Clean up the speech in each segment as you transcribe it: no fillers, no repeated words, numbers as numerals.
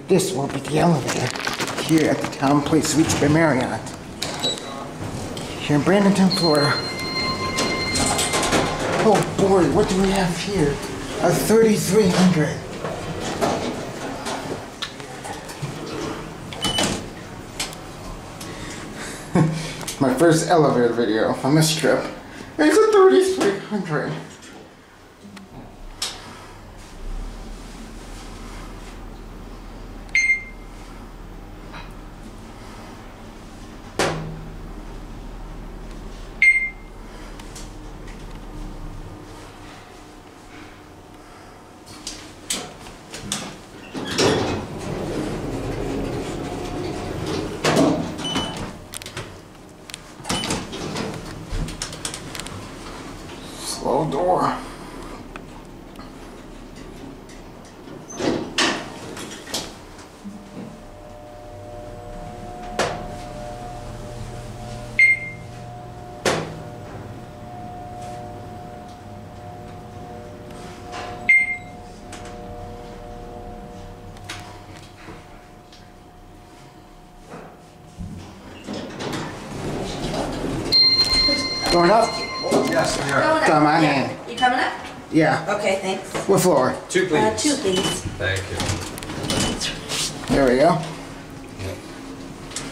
this will be the elevator here at the TownePlace Suites by Marriott here in Bradenton, Florida. Oh boy, what do we have here? A 3300. My first elevator video on this trip. It's a 3300. Slow door. Going up? Yes, we are. Come on in. You coming up? Yeah. Okay, thanks. What floor? 2, please. 2, please. Thank you. There we go.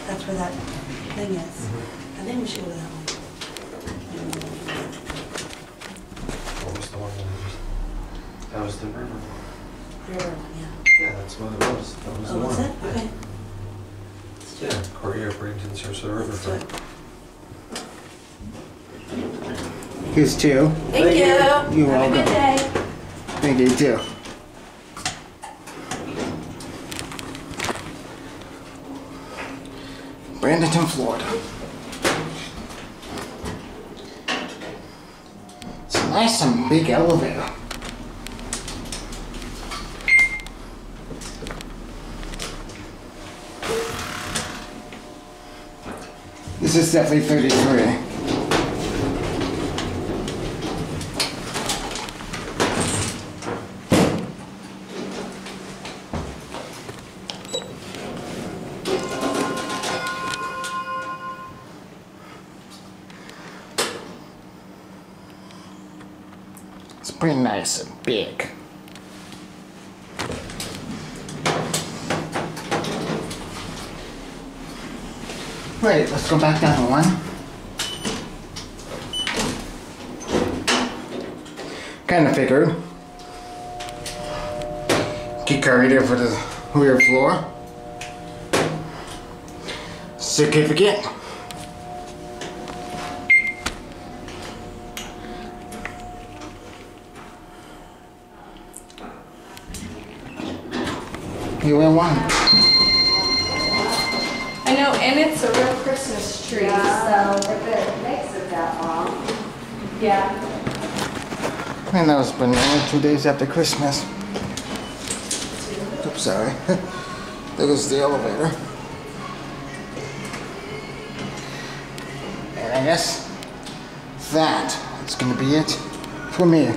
That's where that thing is. I think we should go to that one. What was the one that was the river? The other one, yeah. Yeah, that's what it was. That was the Oh, one. was it? Okay. Let's do it. Yeah, Korea, Bradenton, Sarasota Let's do Riverfront. it. Here's 2. Thank you. You're Have a welcome. good day. Thank you too. Bradenton, Florida. It's a nice and big elevator. This is definitely 33. It's pretty nice and big. Right, let's go back down to 1. Kinda figured. Key card reader for the rear floor. Certificate. You went 1. I know, and it's a real Christmas tree, so if it makes it that long. Yeah. And that was been only 2 days after Christmas. Oops, sorry. There goes the elevator. And I guess that is gonna be it for me.